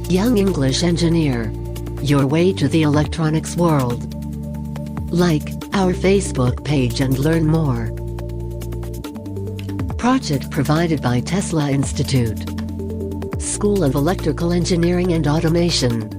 Young English Engineer. Your way to the electronics world. Like our Facebook page and learn more. Project provided by Tesla Institute. School of Electrical Engineering and Automation.